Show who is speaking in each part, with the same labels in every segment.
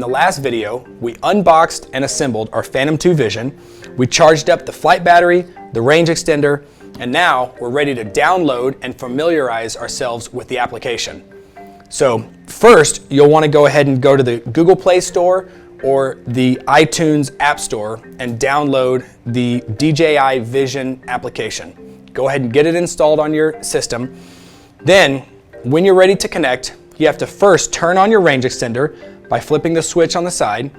Speaker 1: In the last video, we unboxed and assembled our Phantom 2 Vision. We charged up the flight battery, the range extender, and now we're ready to download and familiarize ourselves with the application. So first, you'll want to go ahead and go to the Google Play Store or the iTunes App Store and download the DJI Vision application. Go ahead and get it installed on your system. Then, when you're ready to connect, you have to first turn on your range extender by flipping the switch on the side.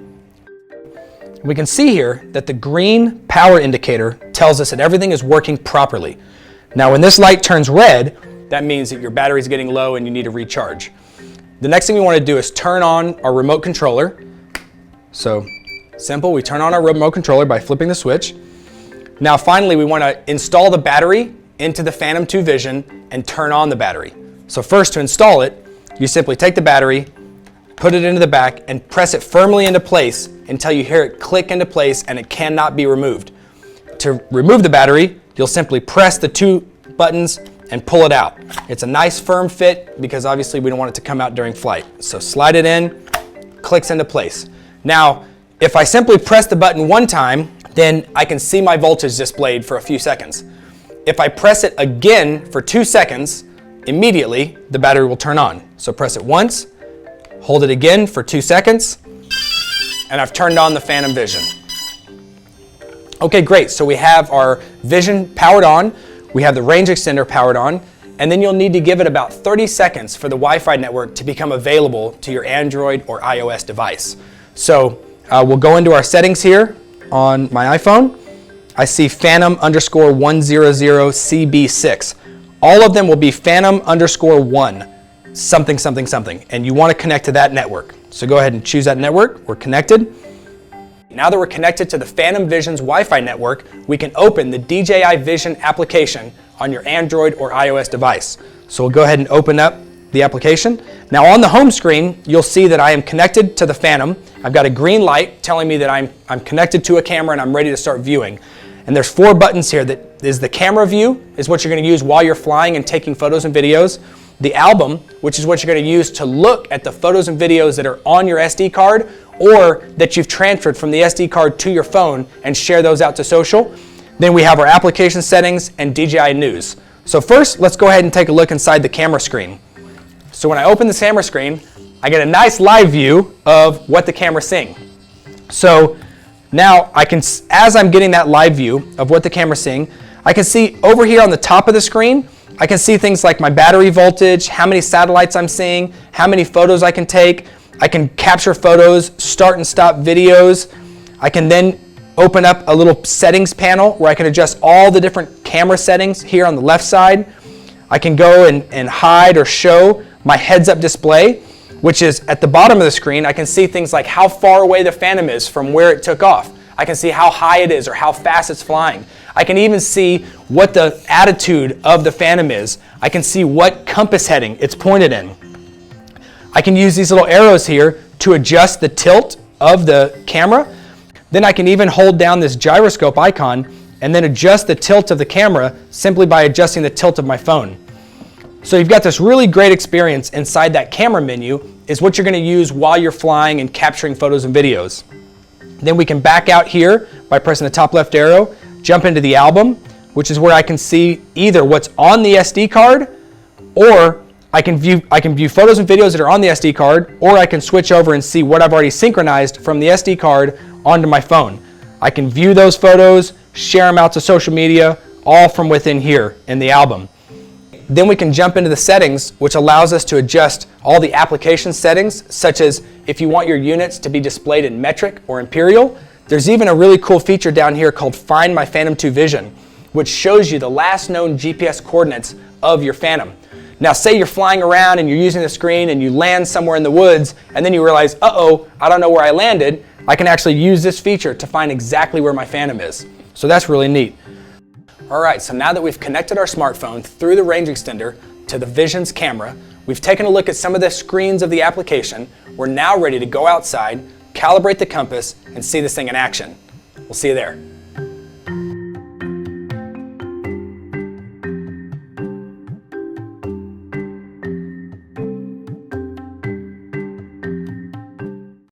Speaker 1: We can see here that the green power indicator tells us that everything is working properly. Now, when this light turns red, that means that your battery is getting low and you need to recharge. The next thing we want to do is turn on our remote controller. So simple, we turn on our remote controller by flipping the switch. Now finally, we want to install the battery into the Phantom 2 Vision and turn on the battery. So first, to install it, you simply take the battery, put it into the back, and press it firmly into place until you hear it click into place and it cannot be removed. To remove the battery, you'll simply press the two buttons and pull it out. It's a nice firm fit because obviously we don't want it to come out during flight. So slide it in, clicks into place. Now, if I simply press the button one time, then I can see my voltage displayed for a few seconds. If I press it again for 2 seconds, immediately the battery will turn on. So press it once, hold it again for 2 seconds, and I've turned on the Phantom Vision. Okay, great. So we have our Vision powered on, we have the range extender powered on, and then you'll need to give it about 30 seconds for the Wi-Fi network to become available to your Android or iOS device. So we'll go into our settings here on my iPhone. I see Phantom_100CB6. All of them will be Phantom_1 something something something, and you want to connect to that network. So go ahead and choose that network. We're connected. Now that we're connected to the Phantom Vision's Wi-Fi network, we can open the DJI Vision application on your Android or iOS device. So we'll go ahead and open up the application. Now on the home screen, you'll see that I am connected to the Phantom. I've got a green light telling me that I'm connected to a camera and I'm ready to start viewing. And there's 4 buttons here. That is the camera view, is what you're going to use while you're flying and taking photos and videos. The album, which is what you're going to use to look at the photos and videos that are on your SD card or that you've transferred from the SD card to your phone and share those out to social. Then we have our application settings and DJI News. So first, let's go ahead and take a look inside the camera screen. So when I open the camera screen, I get a nice live view of what the camera's seeing. So now I can, as I'm getting that live view of what the camera's seeing, I can see over here on the top of the screen, I can see things like my battery voltage, how many satellites I'm seeing, how many photos I can take. I can capture photos, start and stop videos. I can then open up a little settings panel where I can adjust all the different camera settings here on the left side. I can go and hide or show my heads-up display, which is at the bottom of the screen. I can see things like how far away the Phantom is from where it took off. I can see how high it is or how fast it's flying. I can even see what the attitude of the Phantom is. I can see what compass heading it's pointed in. I can use these little arrows here to adjust the tilt of the camera. Then I can even hold down this gyroscope icon and then adjust the tilt of the camera simply by adjusting the tilt of my phone. So you've got this really great experience inside that camera menu is what you're going to use while you're flying and capturing photos and videos. Then we can back out here by pressing the top left arrow, jump into the album, which is where I can see either what's on the SD card, or I can view photos and videos that are on the SD card, or I can switch over and see what I've already synchronized from the SD card onto my phone. I can view those photos, share them out to social media, all from within here in the album. Then we can jump into the settings, which allows us to adjust all the application settings, such as if you want your units to be displayed in metric or imperial. There's even a really cool feature down here called Find My Phantom 2 Vision, which shows you the last known GPS coordinates of your Phantom. Now, say you're flying around and you're using the screen and you land somewhere in the woods and then you realize, uh-oh, I don't know where I landed. I can actually use this feature to find exactly where my Phantom is. So that's really neat. All right, so now that we've connected our smartphone through the range extender to the Vision's camera, we've taken a look at some of the screens of the application. We're now ready to go outside, calibrate the compass, and see this thing in action. We'll see you there.